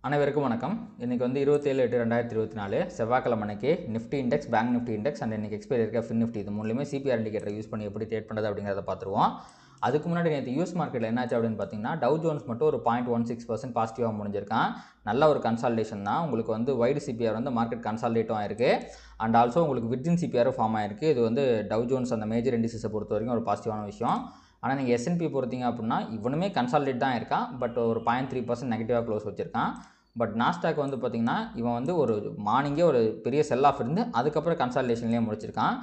அனைவருக்கும் வணக்கம். இன்றைக்கி வந்து 27/8/2024 செவ்வாய்க்கிழமை அன்னைக்கு Nifty index, bank Nifty index and இன்றைக்கி எக்ஸ்பைரி இருக்க ஃபின் நிஃப்டி இது மூணுமே சிபிஆர் இண்டிகேட்டர் யூஸ் பண்ணி எப்படி ட்ரேட் பண்ணுறது அப்படிங்கிறத பார்த்துருவோம். அதுக்கு முன்னாடி நேற்று யூஎஸ் மார்க்கெட்டில் என்னாச்சு அப்படின்னு பார்த்தீங்கன்னா, டவ் ஜோன்ஸ் மட்டும் ஒரு 0.16% பாசிட்டிவாக முடிஞ்சிருக்கான். நல்ல ஒரு கன்சால்டேஷன் தான். உங்களுக்கு வந்து வைடு சிபிஆர் வந்து மார்க்கெட் கன்சால்டேட்டும் ஆயிருக்கு. அண்ட் ஆல்சோ உங்களுக்கு விர்ஜின் சிபிஆரும் ஃபார்ம் ஆயிருக்கு. இது வந்து டவ் ஜோன்ஸ் அந்த மேஜர் இண்டிசஸை பொறுத்த வரைக்கும் ஒரு பாசிட்டிவான விஷயம். ஆனால் நீங்கள் S&P பொறுத்தீங்க அப்படின்னா இவனுமே கன்சால்டேட் தான் இருக்கான். பட் ஒரு 0.3% நெகட்டிவாக க்ளோஸ் வச்சிருக்கான். பட் நாஸ்டாக் வந்து பார்த்திங்கன்னா இவன் வந்து ஒரு மார்னிங்கே ஒரு பெரிய செல் ஆஃப் இருந்து அதுக்கப்புறம் கன்சால்டேஷன்லேயே முடிச்சிருக்கான்.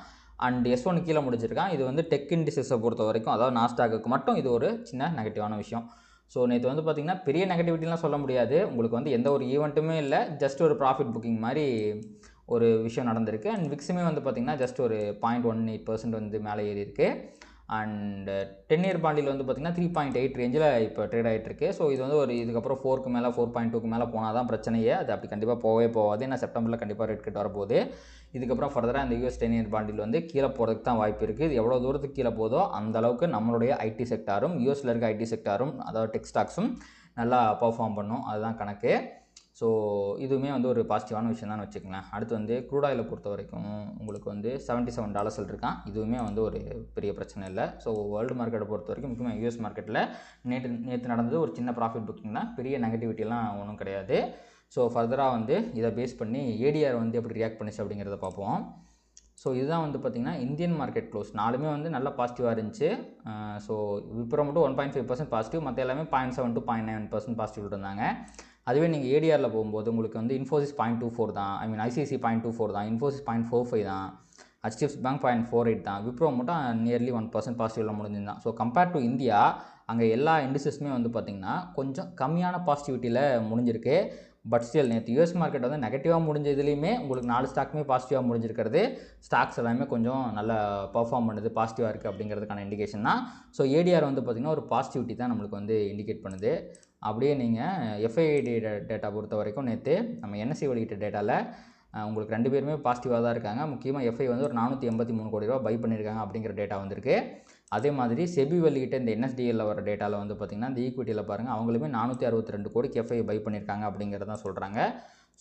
அண்ட் S1 கீழே முடிச்சிருக்கான். இது வந்து டெக் இண்டிசஸை பொறுத்த வரைக்கும், அதாவது நாஸ்டாக்கு மட்டும் இது ஒரு சின்ன நெகட்டிவான விஷயம். ஸோ நேற்று வந்து பார்த்திங்கன்னா பெரிய நெகட்டிவிட்டிலாம் சொல்ல முடியாது. உங்களுக்கு வந்து எந்த ஒரு ஈவெண்ட்டுமே இல்லை, ஜஸ்ட் ஒரு ப்ராஃபிட் புக்கிங் மாதிரி ஒரு விஷயம் நடந்திருக்கு. அண்ட் விக்ஸுமே வந்து பார்த்திங்கன்னா ஜஸ்ட் ஒரு 0.18% வந்து மேலே ஏறி இருக்குது. அண்ட் 10 இயர் பாண்டில் வந்து பார்த்திங்கன்னா 3.8 ரேஞ்சில் இப்போ ட்ரேட் ஆகிட்டு இருக்கு. ஸோ இது வந்து ஒரு இதுக்கப்புறம் 4க்கு மேலே 4.2க்கு மேலே போனால் தான் பிரச்சனையே. அது அப்படி கண்டிப்பாக போகவே போகாது. ஏன்னா செப்டம்பரில் கண்டிப்பாக ரேட் கட் வரப்போகுது. இதுக்கப்புறம் ஃபர்தராக இந்த US 10 இயர் பாண்டில் வந்து கீழே போகிறதுக்கு தான் வாய்ப்பு இருக்குது. இது எவ்வளோ தூரத்துக்கு கீழே போதோ அந்த அளவுக்கு நம்மளுடைய ஐடி செக்டாரும் யூஎஸில் இருக்க ஐடி செக்டாரும் அதாவது டெக் ஸ்டாக்ஸும் நல்லா பர்ஃபார்ம் பண்ணும். அதுதான் கணக்கு. ஸோ இதுவுமே வந்து ஒரு பாசிட்டிவான விஷயம் தான் வச்சுக்கலாம். அடுத்து வந்து க்ரூட் ஆயிலை பொறுத்த வரைக்கும் உங்களுக்கு வந்து $77 இருக்கான். இதுவுமே வந்து ஒரு பெரிய பிரச்சனை இல்லை. ஸோ வேர்ல்டு மார்க்கெட்டை பொறுத்த வரைக்கும் முக்கியமாக US மார்க்கெட்டில் நேற்று நடந்தது ஒரு சின்ன ப்ராஃபிட் புக்கிங் தான். பெரிய நெகட்டிவிட்டிலாம் ஒன்றும் கிடையாது. ஸோ ஃபர்தராக வந்து இதை பேஸ் பண்ணி ஏடிஆர் வந்து எப்படி ரியாக்ட் பண்ணிச்சு அப்படிங்கிறத பார்ப்போம். ஸோ இதுதான் வந்து பார்த்திங்கன்னா இந்தியன் மார்க்கெட் க்ளோஸ் நாலுமே வந்து நல்லா பாசிட்டிவாக இருந்துச்சு. ஸோ விப்ரோ மட்டும் 1.5% பாசிட்டிவ், மற்ற எல்லாமே 0.7 to 0.9% பாசிட்டிவ் இருந்தாங்க. அதுவே நீங்கள் ஏடிஆரில் போகும்போது உங்களுக்கு வந்து இன்ஃபோசிஸ் 0.24 தான், ஐசிஐசி 0.24 தான், இன்ஃபோசிஸ் 0.45 தான், HDFC பேங்க் 0.48 தான், விப்ரோ மட்டும் நியர்லி 1% பாசிட்டிவில் முடிஞ்சிருந்தான். ஸோ கம்பேர்ட் டு இந்தியா அங்கே எல்லா இண்டிசஸுமே வந்து பார்த்திங்கன்னா கொஞ்சம் கம்மியான பாசிட்டிவிட்டியில் முடிஞ்சிருக்கு. பட் ஸ்டில் நேற்று US மார்க்கெட் வந்து நெகட்டிவாக முடிஞ்சதுலேயுமே உங்களுக்கு 4 ஸ்டாக்குமே பாசிட்டிவாக முடிஞ்சிருக்கிறது. ஸ்டாக்ஸ் எல்லாமே கொஞ்சம் நல்லா பர்ஃபார்ம் பண்ணுது, பாசிட்டிவாக இருக்குது அப்படிங்கிறதுக்கான இண்டிகேஷன் தான். ஸோ ஏடிஆர் வந்து பார்த்திங்கன்னா ஒரு பாசிட்டிவிட்டி தான் நம்மளுக்கு வந்து இண்டிகேட் பண்ணுது. அப்படியே நீங்கள் எஃப்ஐடி டேட்டா பொறுத்த வரைக்கும் நேற்று நம்ம NSE வெளியிட்ட டேட்டாவில் உங்களுக்கு 2 பேருமே பாசிட்டிவாக தான் இருக்காங்க. முக்கியமாக எஃப்ஐ வந்து ஒரு 483 கோடி ரூபா பை பண்ணியிருக்காங்க அப்படிங்கிற டேட்டா வந்திருக்கு. அதே மாதிரி செபி வெளியிட்ட இந்த NSDL வர டேட்டாவில் வந்து பார்த்திங்கன்னா இந்த ஈக்விட்டியில் பாருங்கள் அவங்களுமே 462 கோடிக்கு எஃப்ஐ பை பண்ணியிருக்காங்க அப்படிங்கிறதான் சொல்கிறாங்க.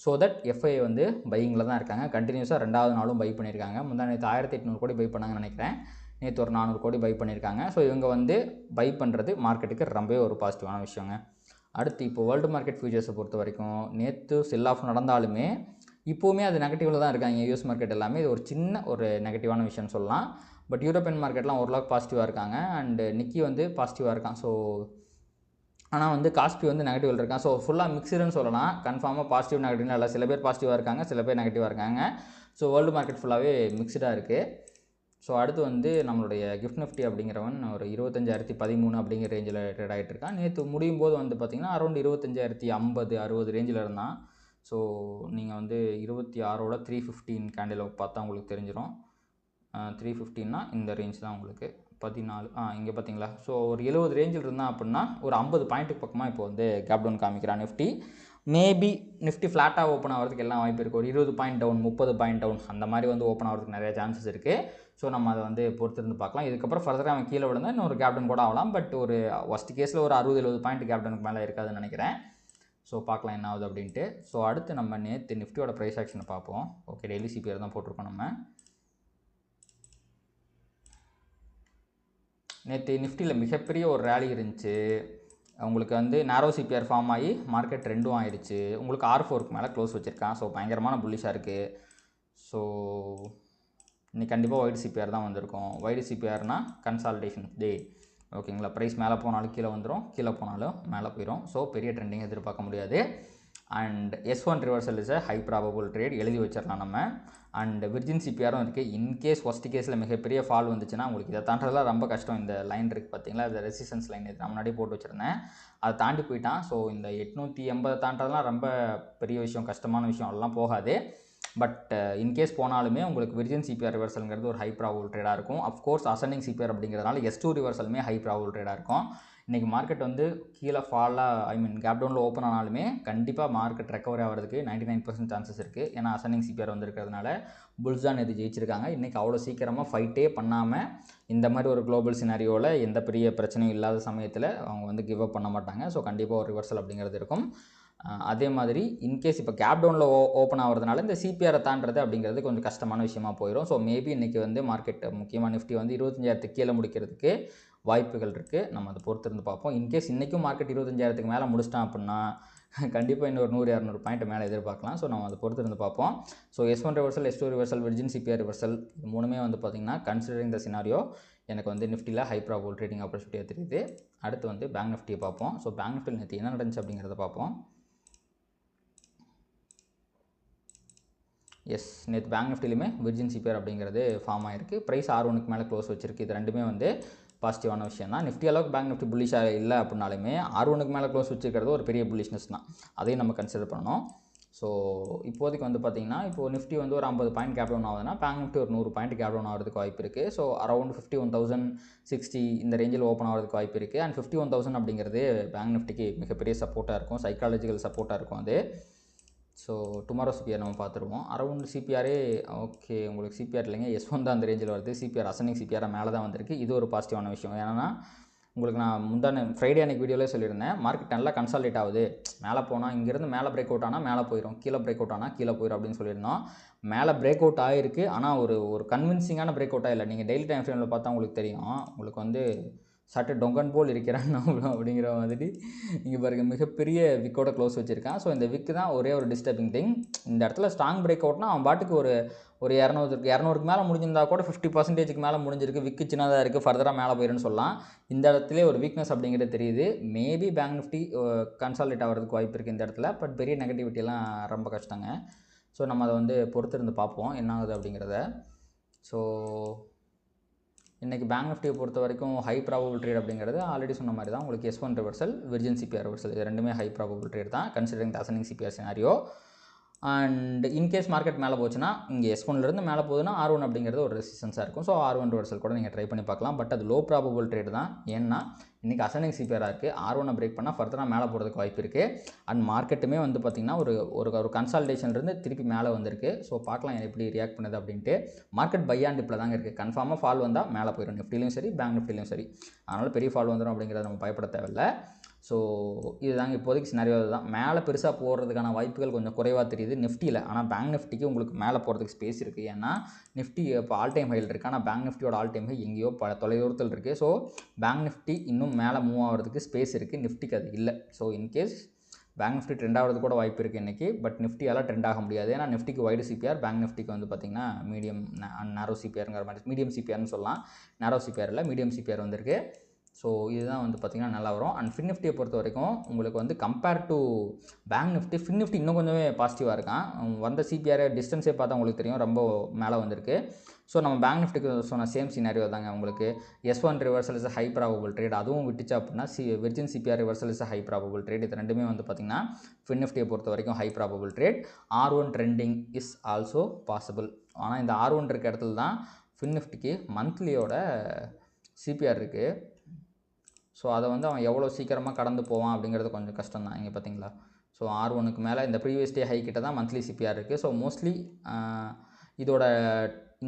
ஸோ தட் எஃப்ஐ வந்து பையிங்கில் தான் இருக்காங்க. கண்டினியூஸாக 2வது நாளும் பை பண்ணியிருக்காங்க. முந்தா நேற்று 1800 கோடி பை பண்ணாங்கன்னு நினைக்கிறேன். நேற்று ஒரு 400 கோடி பை பண்ணியிருக்காங்க. ஸோ இவங்க வந்து பை பண்ணுறது மார்க்கெட்டுக்கு ரொம்பவே ஒரு பாசிட்டிவான விஷயங்க. அடுத்து இப்போ வேர்ல்டு மார்க்கெட் ஃபியூச்சர்ஸை பொறுத்த வரைக்கும் நேற்று செல் ஆஃப் நடந்தாலுமே இப்போவுமே அது நெகட்டிவில் தான் இருக்காங்க. US மார்க்கெட் எல்லாமே இது ஒரு சின்ன ஒரு நெகட்டிவான விஷயம்னு சொல்லலாம். பட் யூரோப்பியன் மார்க்கெட்லாம் ஓரளவுக்கு பாசிட்டிவாக இருக்காங்க. அண்டு நிக்கி வந்து பாசிட்டிவாக இருக்கான். ஸோ ஆனால் வந்து காஸ்பி வந்து நெகட்டிவில் இருக்கான். ஸோ ஃபுல்லாக மிக்சடுன்னு சொல்லலாம். கன்ஃபார்மாக பாசிட்டிவ் நெகட்டிவ்னு இல்லை. சில பேர் பாசிட்டிவாக இருக்காங்க, சில பேர் நெகட்டிவாக இருக்காங்க. ஸோ வேர்ல்டு மார்க்கெட் ஃபுல்லாகவே மிக்சடாக இருக்குது. ஸோ அடுத்து வந்து நம்மளுடைய கிஃப்ட் நிஃப்டி அப்படிங்கிறவன் ஒரு 25,013 அப்படிங்கிற ரேஞ்சில் ட்ரேட் ஆகிட்டு இருக்கான். நேற்று முடியும் போது வந்து பார்த்திங்கன்னா அரௌண்ட் 25,050 60 ரேஞ்சில் இருந்தான். ஸோ நீங்கள் வந்து 26ஓட 315 கேண்டில் பார்த்தா உங்களுக்கு தெரிஞ்சிடும். 315னா இந்த ரேஞ்ச் தான் உங்களுக்கு 14 இங்கே பார்த்தீங்களா. ஸோ ஒரு 70 ரேஞ்சில் இருந்தால் அப்படின்னா ஒரு 50 பாயிண்ட்டுக்கு பக்கமாக இப்போ வந்து கேப் டவுன் காமிக்கிறான் நிஃப்டி. மேபி நிஃப்டி ஃப்ளாட்டாக ஓப்பன் ஆகிறதுக்கு எல்லாம் வாய்ப்பு இருக்குது. ஒரு 20 பாயிண்ட் டவுன், 30 பாயிண்ட் டவுன் அந்த மாதிரி வந்து ஓப்பன் ஆகிறதுக்கு நிறைய சான்சஸ் இருக்குது. ஸோ நம்ம அதை வந்து பொறுத்திருந்து பார்க்கலாம். இதுக்கப்புறம் ஃபர்தராக அவன் கீழே விழுந்தால் இன்னொரு கேப் டவுன் கூட ஆகலாம். பட் ஒரு ஒஸ்ட் கேஸில் ஒரு 60-70 பாயிண்ட் கேப் டவுனுக்கு மேலே இருக்காதுன்னு நினைக்கிறேன். ஸோ பார்க்கலாம் என்ன ஆகுது அப்படின்ட்டு. ஸோ அடுத்து நம்ம நேற்று நிஃப்டியோட ப்ரைஸ் ஆக்ஷனை பார்ப்போம். ஓகே, டெய்லி சிபிஆர் தான் போட்டிருக்கோம் நம்ம. நேற்று நிஃப்டியில் மிகப்பெரிய ஒரு ரேலி இருந்துச்சு. உங்களுக்கு வந்து நேரோ சிபிஆர் ஃபார்ம் ஆகி மார்க்கெட் ரெண்டும் ஆயிடுச்சு. உங்களுக்கு R4க்கு மேலே க்ளோஸ் வச்சுருக்கான். ஸோ பயங்கரமான புல்லிஷாக இருக்குது. ஸோ இன்னைக்கு கண்டிப்பாக வைடு சிபிஆர் தான் வந்திருக்கும். வைடு சிபிஆர்னா கன்சால்டேஷன் டே. ஓகேங்களா. ப்ரைஸ் மேலே போனாலும் கீழே வந்துடும், கீழே போனாலும் மேலே போயிடும். ஸோ பெரிய ட்ரெண்டிங் எதிர்பார்க்க முடியாது. And S1 reversal is high probable trade எழுதி வச்சிடலாம் நம்ம. அண்ட் விர்ஜின் சிபிஆரும் இருக்குது. இன்கேஸ் ஒஸ்ட் கேஸில் மிகப்பெரிய ஃபால் வந்துச்சுன்னா உங்களுக்கு இதை தாண்டதெல்லாம் ரொம்ப கஷ்டம். இந்த லைன் இருக்குது பார்த்தீங்களா, இந்த ரெசிஸ்டன்ஸ் லைன் இது நான் முன்னாடி போட்டு வச்சுருந்தேன். அதை தாண்டி போயிட்டான். ஸோ இந்த 880 தாண்டதெல்லாம் ரொம்ப பெரிய விஷயம், கஷ்டமான விஷயம், அதெல்லாம் போகாது. பட் இன்கேஸ் போனாலுமே உங்களுக்கு விர்ஜின் சிபிஆர் ரிவர்சல்ங்கிறது ஒரு ஹை ப்ராபபிள் ட்ரேடாக இருக்கும். அஃப்கோர்ஸ் அசெண்டிங் சிபிஆர் அப்படிங்கிறதுனால S2 ரிவர்சலுமே ஹை ப்ராபபிள் ட்ரேடாக இருக்கும். இன்றைக்கி மார்க்கெட் வந்து கீழே ஃபாலாக கேப் டவுனில் ஓப்பன் ஆனாலுமே கண்டிப்பாக மார்க்கெட் ரெக்கவரி ஆகிறதுக்கு 99% சான்சஸ் இருக்குது. ஏன்னா அசெண்டிங் சிபிஆர் வந்துருக்கிறதுனால புல்ஸ் தான் இது ஜெயிச்சிருக்காங்க. இன்றைக்கி அவ்வளோ சீக்கிரமாக ஃபைட்டே பண்ணாமல் இந்த மாதிரி ஒரு குளோபல் சினாரியோவில் எந்த பெரிய பிரச்சனையும் இல்லாத சமயத்தில் அவங்க வந்து கிவ் அப் பண்ண மாட்டாங்க. ஸோ கண்டிப்பாக ஒரு ரிவர்சல் அப்படிங்கிறது இருக்கும். அதே மாதிரி இன்கேஸ் இப்போ கேப் டவுனில் ஓப்பன் ஆகிறதுனால இந்த சிபிஆரை தாண்டது அப்படிங்கிறது கொஞ்சம் கஷ்டமான விஷயமா போயிடும். ஸோ மேபி இன்றைக்கி வந்து மார்க்கெட் முக்கியமாக நிஃப்டி வந்து 25,000 கீழே முடிக்கிறதுக்கு வாய்ப்புகள் இருக்குது. நம்ம அதை பொறுத்திருந்து பார்ப்போம். இன்கேஸ் இன்றைக்கும் மார்க்கெட் 25,000 மேலே முடிச்சிட்டான் அப்படின்னா கண்டிப்பாக இன்னொரு 100-200 பாயிண்ட் மேலே எதிர்பார்க்கலாம். ஸோ நம்ம அதை பொறுத்திருந்து பார்ப்போம். So S1 reversal, S2 reversal, virgin CPR reversal இது மூணுமே வந்து பார்த்திங்கன்னா கன்சிடரிங் த சினாரியோ எனக்கு வந்து நிஃப்டியில் ஹை ப்ராபபிள் ட்ரேடிங் ஆப்பர்ச்சுனிட்டியாக தெரியுது. அடுத்து வந்து பேங்க் நிஃப்டியை பார்ப்போம். ஸோ பேங்க் நிஃப்டியில் நேற்று என்ன நடந்துச்சு அப்படிங்கிறத பார்ப்போம். எஸ், நேற்று பேங்க் நிஃப்டிலையுமே விர்ஜின் சிபிஆர் அப்படிங்கிறது ஃபார்ம் ஆகிருக்கு. ப்ரைஸ் R1க்கு மேலே க்ளோஸ் வச்சிருக்கு. இது ரெண்டுமே வந்து பாசிட்டிவான விஷயம் தான். நிஃப்டி அளவுக்கு பேங்க் நிஃப்டி புல்லிஷாக இல்லை அப்படின்னாலுமே R1க்கு மேலே க்ளோஸ் வச்சுருக்கிறது ஒரு பெரிய புல்லிஷ்னஸ் தான். அதையும் நம்ம கன்சிடர் பண்ணணும். ஸோ இப்போதைக்கு வந்து பார்த்திங்கன்னா இப்போது நிஃப்டி வந்து ஒரு 50 பாயிண்ட் கேப் டவுன் ஆகுதுன்னா பேங்க் நிஃப்டி ஒரு 100 பாயிண்ட் கேப் டவுன் ஆகிறதுக்கு வாய்ப்பு இருக்குது. ஸோ அரௌண்ட் 51,060 இந்த ரேஞ்சில் ஓப்பன் ஆகிறதுக்கு வாய்ப்பு இருக்குது. அண்ட் 51,000 அப்படிங்கிறது பேங்க் நிஃப்டிக்கு மிகப்பெரிய சப்போர்ட்டாக இருக்கும், சைக்காலஜிக்கல் சப்போர்ட்டாக இருக்கும் அது. ஸோ டுமாரோ சிபிஆர் நம்ம பார்த்துருவோம். அரௌண்ட் சிபிஆரே ஓகே, உங்களுக்கு சிபிஆர் இல்லைங்க, S1 தான் அந்த ரேஞ்சில் வருது. சிபிஆர் அசனிங் சிபிஆர் மேலே தான் வந்திருக்கு. இது ஒரு பாசிட்டிவான விஷயம். ஏன்னா உங்களுக்கு நான் முந்தான ஃப்ரைடே அன்றைக்கி வீடியோவில் சொல்லியிருந்தேன், மார்க்கெட் நல்லா கன்சால்டேட் ஆகுது, மேலே போனால் இங்கேருந்து மேலே பிரேக் அவுட் ஆனால் மேலே போயிடும், கீழே பிரேக் அவுட் ஆனால் கீழே போயிடும் அப்படின்னு சொல்லியிருந்தோம். மேலே பிரேக் அவுட் ஆகிருக்கு, ஆனால் ஒரு கன்வின்சிங்கான பிரேக் அவுட் ஆகலை. நீங்கள் டெய்லி டைம் ஃப்ரேமில் பார்த்தா உங்களுக்கு தெரியும், உங்களுக்கு வந்து சட்டு டொங்கன் போல் இருக்கிறான் அப்படிங்கிற மாதிரி இங்கே பாருங்க மிகப்பெரிய விக்கோட க்ளோஸ் வச்சுருக்கான். ஸோ இந்த விக்கு தான் ஒரே ஒரு டிஸ்டர்பிங் திங். இந்த இடத்துல ஸ்ட்ராங் பிரேக் அவுட்னா அவன் பாட்டுக்கு ஒரு 200க்கு மேலே முடிஞ்சிருந்தா கூட 50%க்கு மேலே முடிஞ்சிருக்கு, விக்கு சின்னதாக இருக்குது, ஃபர்தராக மேலே போயிருன்னு சொல்லலாம். இந்த இடத்துல ஒரு வீக்னஸ் அப்படிங்கிறது தெரியுது. மேபி பேங்க் நிஃப்டி கன்சால்டேட் ஆகிறதுக்கு வாய்ப்பு இருக்குது இந்த இடத்துல. பட் பெரிய நெகட்டிவிட்டிலாம் ரொம்ப கஷ்டங்க. ஸோ நம்ம அதை வந்து பொறுத்திருந்து பார்ப்போம் என்ன ஆகுது அப்படிங்கிறத. ஸோ இன்றைக்கி பேங்க் நிஃப்டியை பொறுத்த வரைக்கும் ஹை ப்ராபபிள் ட்ரேட் அப்படிங்கிறது ஆல்ரெடி சொன்ன மாதிரி தான். உங்களுக்கு S1 reversal, virgin CPR reversal இது ரெண்டுமே ஹை ப்ராபபிள் ட்ரேட் தான் கன்சிடரிங் த அசனிங் CPR scenario. And in case market மேலே போச்சுன்னா இங்கே S1லேருந்து மேலே போகுதுன்னா R1 அப்படிங்கிறது ஒரு ரெசிஸ்டன்ஸாக இருக்கும். ஸோ R1 ரிவர்சல் கூட நீங்கள் ட்ரை பண்ணி பார்க்கலாம். பட் அது லோ ப்ராபபிள் ட்ரேட் தான். ஏன்னா இன்றைக்கி அசனிங் சிபிஆராக இருக்குது, R1 பிரேக் பண்ணால் ஃபர்தராக மேலே போகிறதுக்கு வாய்ப்பு இருக்குது. அண்ட் மார்க்கெட்டுமே வந்து பார்த்திங்கன்னா ஒரு கன்சால்டேஷன்லேருந்து திருப்பி மேலே வந்திருக்கு. ஸோ பார்க்கலாம் எப்படி ரியாக்ட் பண்ணுது அப்படின்ட்டு. மார்க்கெட் பை அண்ட் டிப்பில் தாங்க இருக்குது. கன்ஃபார்மாக ஃபால் வந்தால் மேலே போயிடும், நிஃப்டிலையும் சரி பேங்க் நிஃப்டிலையும் சரி. அதனால் பெரிய ஃபால் வந்துடும் அப்படிங்கிறத நம்ம பயப்பட தேவையில்லை. ஸோ இதுதாங்க இப்போதைக்கு சினாரியோ தான். மேலே பெருசாக போகிறதுக்கான வாய்ப்புகள் கொஞ்சம் குறைவாக தெரியுது நிஃப்டியில். ஆனால் பேங்க் நிஃப்டிக்கு உங்களுக்கு மேலே போகிறதுக்கு ஸ்பேஸ் இருக்குது. ஏன்னா நிஃப்டி இப்போ ஆல் டைம் ஹையில் இருக்குது, ஆனால் பேங்க் நிஃப்டியோட ஆல் டைம் ஹை எங்கேயோ தொலைதூரத்தில் இருக்குது. ஸோ பேங்க் நிஃப்டி இன்னும் மேலே மூவ் ஆகிறதுக்கு ஸ்பேஸ் இருக்குது, நிஃப்டிக்கு அது இல்லை. So in case bank Nifty trend ஆகிறது கூட வாய்ப்பு இருக்குது இன்றைக்கி. பட் நிஃப்டியால் ட்ரெண்ட் ஆக முடியாது. ஏன்னா நிஃப்டிக்கு வைடு சிபிஆர், பேங்க் நிஃப்டிக்கு வந்து பார்த்திங்கன்னா மீடியம் நேரோ சிபிஆருங்கிற மாதிரி, மீடியம் சிபிஆர்னு சொல்லலாம், நேரோ சிபிஆர் இல்லை மீடியம் சிபிஆர் வந்திருக்கு. ஸோ இதுதான் வந்து பார்த்திங்கன்னா நல்லா வரும். அண்ட் ஃபின் நிஃப்டியை பொறுத்த வரைக்கும் உங்களுக்கு வந்து compare to bank Nifty, fin Nifty இன்னும் கொஞ்சமே பாசிட்டிவாக இருக்கான். வந்த சிபிஆர் டிஸ்டன்ஸே பார்த்தா உங்களுக்கு தெரியும் ரொம்ப மேலே வந்திருக்கு. ஸோ நம்ம பேங்க் நிஃப்டிக்கு சொன்ன சேம் சினாரியோ தாங்க. உங்களுக்கு S1 reversal is high probable trade, அதுவும் விட்டுச்சு அப்படின்னா virgin CPR reversal is high probable trade. இது ரெண்டுமே வந்து பார்த்திங்கன்னா ஃபின் நிஃப்டியை பொறுத்த வரைக்கும் high probable trade. R1 trending is also possible. ஆனால் இந்த R1 இருக்க இடத்துல தான் ஃபின் நிஃப்டிக்கு மந்த்லியோட சிபிஆர் இருக்குது. ஸோ அதை வந்து அவன் எவ்வளோ சீக்கிரமாக கடந்து போவான் அப்படிங்கிறது கொஞ்சம் கஷ்டம் தான். இங்கே பார்த்தீங்களா, ஸோ R1க்கு மேலே இந்த ப்ரீவியஸ் டே ஹை கிட்ட தான் மந்த்லி சிபிஆர் இருக்குது. ஸோ மோஸ்ட்லி இதோட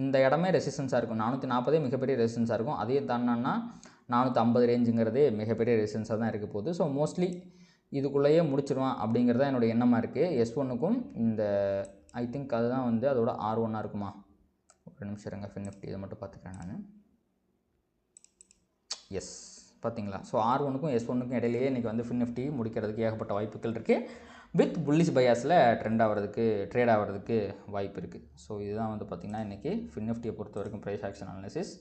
இந்த இடமே ரெசிஸ்டன்ஸாக இருக்கும். 440 மிகப்பெரிய ரெசிஸ்டன்ஸாக இருக்கும். அதே தாண்டினா 450 ரேஞ்சுங்கிறதே மிகப்பெரிய ரெசிஸ்டன்ஸாக தான் இருக்க போகுது. ஸோ மோஸ்ட்லி இதுக்குள்ளேயே முடிச்சிடுவான் அப்படிங்கிறது தான் என்னோடய எண்ணமாக இருக்குது. S1க்கும் இந்த ஐ திங்க் அதுதான் வந்து அதோட R1ஆக இருக்குமா. ஒரு நிமிஷம் இருங்க, ஃபின் நிஃப்டி இதை மட்டும் பார்த்துக்கிறேன் நான். எஸ் பார்த்தீங்களா, ஸோ R1க்கும் S1க்கும் இடையிலேயே இன்றைக்கி வந்து ஃபின் நிஃப்டி முடிக்கிறதுக்கு ஏகப்பட்ட வாய்ப்புகள் இருக்குது. வித் புல்லிஷ் பயாஸில் ட்ரெண்ட் ஆகிறதுக்கு வாய்ப்பு இருக்குது. ஸோ இதுதான் வந்து பார்த்திங்கன்னா இன்றைக்கி ஃபின் நிஃப்டியை பொறுத்த வரைக்கும் ப்ரைஸ் ஆக்ஷன் அனாலிசிஸ்.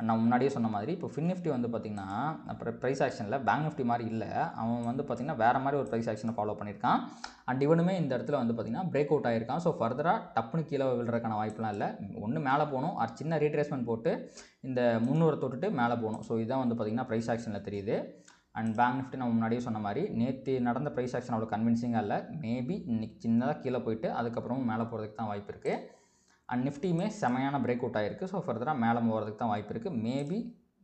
நான் முன்னாடியே சொன்ன மாதிரி இப்போ ஃபின் நிஃப்டி வந்து பார்த்திங்கன்னா அப்புறம் ப்ரைஸ் ஆக்ஷனில் பேங்க் நிஃப்டி மாதிரி இல்லை, அவன் வந்து பார்த்திங்கன்னா வேறு மாதிரி ஒரு ப்ரைஸ் ஆக்ஷனை ஃபாலோ பண்ணியிருக்கான். அண்ட் இவனுமே இந்த இடத்துல வந்து பார்த்திங்கன்னா பிரேக் அவுட் ஆகிருக்கான். ஸோ ஃபர்தராக டப்புன்னு கீழே விழுறதுக்கான வாய்ப்புலாம் இல்லை. ஒன்று மேலே போகணும், அது சின்ன ரீட்ரேஸ்மெண்ட் போட்டு இந்த 300 தொட்டுட்டு மேலே போகணும். ஸோ இதுதான் வந்து பார்த்திங்கன்னா ப்ரைஸ் ஆக்ஷனில் தெரியுது. அண்ட் பேங்க் நிஃப்டி நம்ம முன்னாடியே சொன்ன மாதிரி நேற்று நடந்த ப்ரைஸ் ஆக்ஷன் அவ்வளோ கன்வின்சிங்காக இல்லை. மேபி இன்றைக்கி சின்னதாக கீழே போயிட்டு அதுக்கப்புறமும் மேலே போகிறதுக்கு தான் வாய்ப்பு இருக்குது. அண்ட் நிஃப்டியுமே செமையான பிரேக் அவுட் ஆகிருக்கு. ஸோ ஃபர்தராக மேலே போகிறதுக்கு தான் வாய்ப்பு இருக்குது. மேபி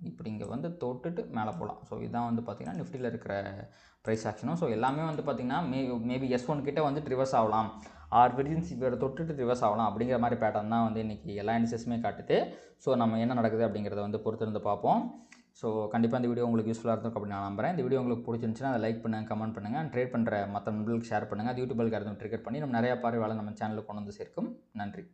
இப்படி இங்கே வந்து தொட்டுட்டு மேலே போகலாம். ஸோ இதுதான் வந்து பார்த்திங்கன்னா நிஃப்டியில் இருக்கிற ப்ரைஸ் ஆக்ஷனும். ஸோ எல்லாமே வந்து பார்த்திங்கன்னா மேபி S1 கிட்டே வந்து ரிவர்ஸ் ஆகலாம், ஆர் விர்ஜின் சிபிஆர் தொட்டுட்டு ரிவர்ஸ் ஆகலாம் அப்படிங்கிற மாதிரி பேட்டர்ன் தான் வந்து இன்றைக்கி எல்லா இண்டிசஸுமே காட்டுது. ஸோ நம்ம என்ன நடக்குது அப்படிங்கிறத வந்து பொறுத்திருந்து பார்ப்போம். ஸோ கண்டிப்பாக இந்த வீடியோ உங்களுக்கு யூஸ்ஃபுல்லாக இருக்கும் அப்படின்னு நான் நம்புறேன். இந்த வீடியோ உங்களுக்கு பிடிச்சிருந்துச்சுன்னா அதை லைக் பண்ணுங்கள், கமெண்ட் பண்ணுங்கள், ட்ரேட் பண்ணுற மற்ற நண்பர்களுக்கு ஷேர் பண்ணுங்கள். அது யூடியூப் அல்காரிதம் ட்ரிகர் பண்ணி நம்ம நிறையா பார்வையாளர் நம்ம சேனலுக்கு கொண்டு வந்து சேர்க்கும். நன்றி.